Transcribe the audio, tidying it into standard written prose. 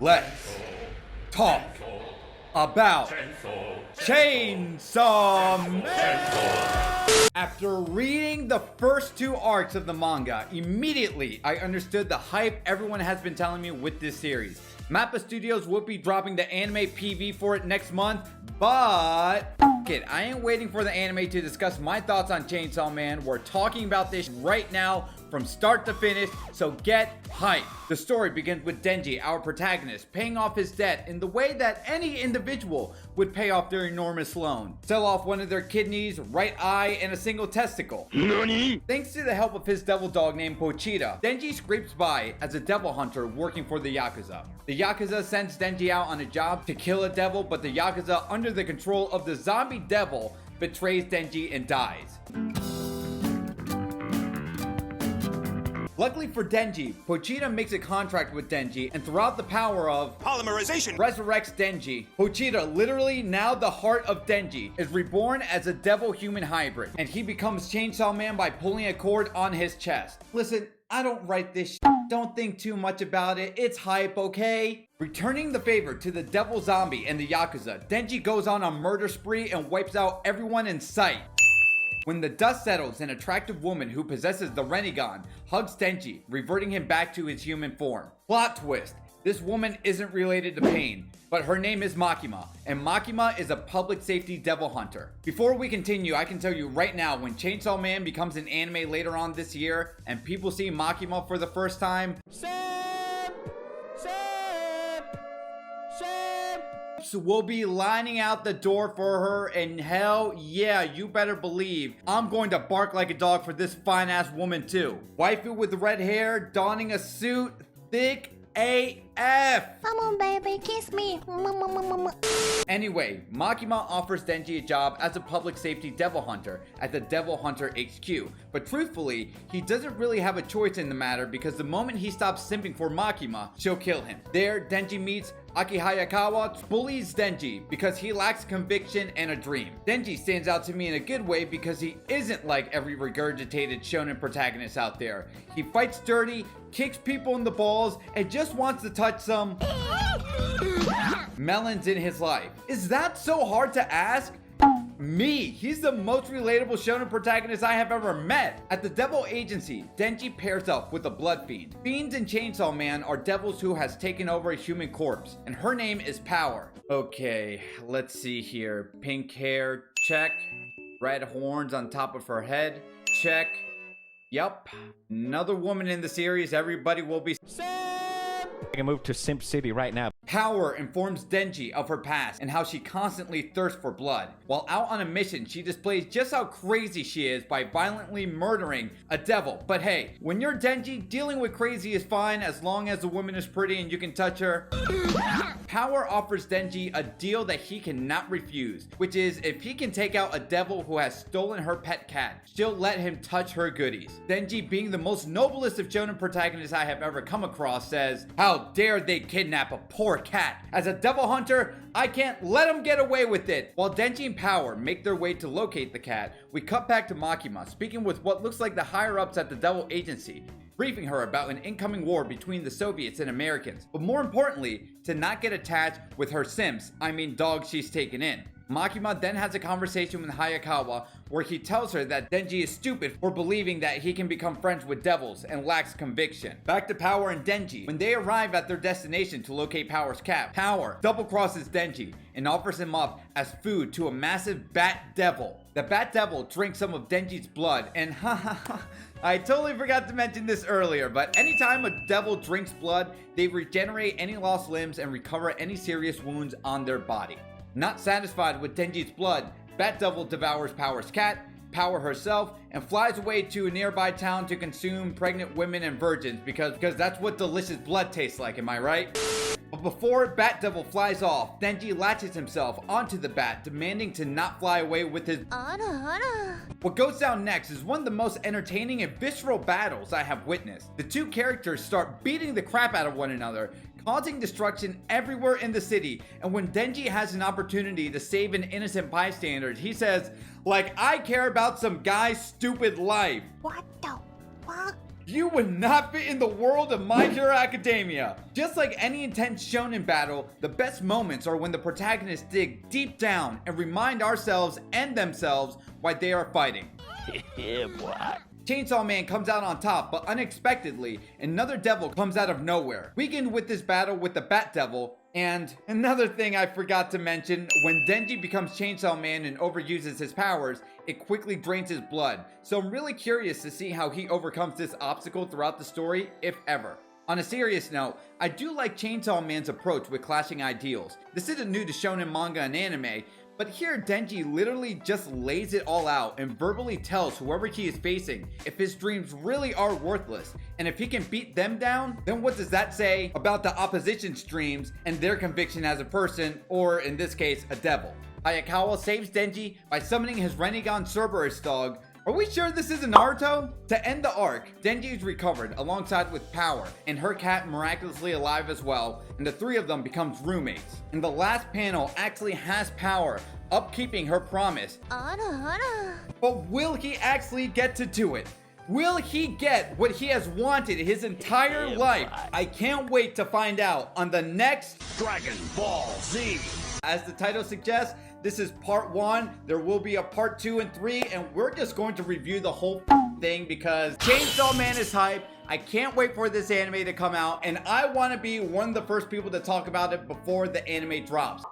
Let's talk about Chainsaw Man! After reading the first two arcs of the manga, immediately I understood the hype everyone has been telling me with this series. Mappa Studios will be dropping the anime PV for it next month, but I ain't waiting for the anime to discuss my thoughts on Chainsaw Man. We're talking about this right now from start to finish, so get hyped. The story begins with Denji, our protagonist, paying off his debt in the way that any individual would pay off their enormous loan. Sell off one of their kidneys, right eye, and a single testicle. Nani? Thanks to the help of his devil dog named Pochita, Denji scrapes by as a devil hunter working for the Yakuza. The Yakuza sends Denji out on a job to kill a devil, but the Yakuza, under the control of the zombie devil, betrays Denji and dies. Luckily for Denji, Pochita makes a contract with Denji, and throughout the power of polymerization resurrects Denji. Pochita, literally now the heart of Denji, is reborn as a devil-human hybrid, and he becomes Chainsaw Man by pulling a cord on his chest. Listen, I don't write this shit. Don't think too much about it. It's hype, okay? Returning the favor to the devil zombie and the Yakuza, Denji goes on a murder spree and wipes out everyone in sight. When the dust settles, an attractive woman who possesses the Rinnegan hugs Denji, reverting him back to his human form. Plot twist. This woman isn't related to Pain, but her name is Makima, and Makima is a public safety devil hunter. Before we continue, I can tell you right now, when Chainsaw Man becomes an anime later on this year, and people see Makima for the first time, we'll be lining out the door for her, and hell yeah, you better believe I'm going to bark like a dog for this fine ass woman too. Waifu with red hair, donning a suit, thick AF. Come on, baby, kiss me. Anyway, Makima offers Denji a job as a public safety devil hunter at the Devil Hunter HQ, but truthfully, he doesn't really have a choice in the matter because the moment he stops simping for Makima, she'll kill him. There, Denji meets Aki Hayakawa, bullies Denji because he lacks conviction and a dream. Denji stands out to me in a good way because he isn't like every regurgitated shonen protagonist out there. He fights dirty, kicks people in the balls, and just wants to touch some melons in his life. Is that so hard to ask? Me, he's the most relatable shonen protagonist I have ever met. At the Devil Agency, Denji pairs up with a blood fiend. Fiends in Chainsaw Man are devils who has taken over a human corpse, and her name is Power. Okay, let's see here. Pink hair, check. Red horns on top of her head, check. Yup, another woman in the series everybody will be I can move to Simp City right now. Power informs Denji of her past and how she constantly thirsts for blood. While out on a mission, she displays just how crazy she is by violently murdering a devil. But hey, when you're Denji, dealing with crazy is fine as long as the woman is pretty and you can touch her. Power offers Denji a deal that he cannot refuse, which is if he can take out a devil who has stolen her pet cat, she'll let him touch her goodies. Denji, being the most noblest of shonen protagonists I have ever come across, says, "How dare they kidnap a poor cat? As a devil hunter, I can't let them get away with it." While Denji and Power make their way to locate the cat, we cut back to Makima speaking with what looks like the higher-ups at the Devil Agency, briefing her about an incoming war between the Soviets and Americans, but more importantly, to not get attached with her simps, I mean dogs she's taken in. Makima then has a conversation with Hayakawa where he tells her that Denji is stupid for believing that he can become friends with devils and lacks conviction. Back to Power and Denji. When they arrive at their destination to locate Power's cat, Power double-crosses Denji and offers him up as food to a massive bat devil. The bat devil drinks some of Denji's blood and I totally forgot to mention this earlier, but anytime a devil drinks blood, they regenerate any lost limbs and recover any serious wounds on their body. Not satisfied with Denji's blood, Bat Devil devours Power's cat, Power herself, and flies away to a nearby town to consume pregnant women and virgins because that's what delicious blood tastes like, am I right? But before Bat Devil flies off, Denji latches himself onto the bat, demanding to not fly away with his Ara Ara. What goes down next is one of the most entertaining and visceral battles I have witnessed. The two characters start beating the crap out of one another, causing destruction everywhere in the city, and when Denji has an opportunity to save an innocent bystander, he says, like I care about some guy's stupid life. What the fuck? You would not fit in the world of My Hero Academia. Just like any intense shonen battle, the best moments are when the protagonists dig deep down and remind ourselves and themselves why they are fighting. Yeah, boy. Chainsaw Man comes out on top, but unexpectedly, another devil comes out of nowhere. Weakened with this battle with the Bat Devil, and another thing I forgot to mention, when Denji becomes Chainsaw Man and overuses his powers, it quickly drains his blood. So I'm really curious to see how he overcomes this obstacle throughout the story, if ever. On a serious note, I do like Chainsaw Man's approach with clashing ideals. This isn't new to shonen manga and anime, but here Denji literally just lays it all out and verbally tells whoever he is facing if his dreams really are worthless. And if he can beat them down, then what does that say about the opposition's dreams and their conviction as a person, or in this case, a devil? Hayakawa saves Denji by summoning his Rinnegan Cerberus dog. Are we sure this isn't Naruto? To end the arc, Denji is recovered alongside with Power, and her cat miraculously alive as well, and the three of them becomes roommates. And the last panel actually has Power upkeeping her promise. Ara Ara. But will he actually get to do it? Will he get what he has wanted his entire life? I can't wait to find out on the next Dragon Ball Z. As the title suggests, this is part 1. There will be a part 2 and 3, and we're just going to review the whole thing because Chainsaw Man is hype. I can't wait for this anime to come out, and I want to be one of the first people to talk about it before the anime drops.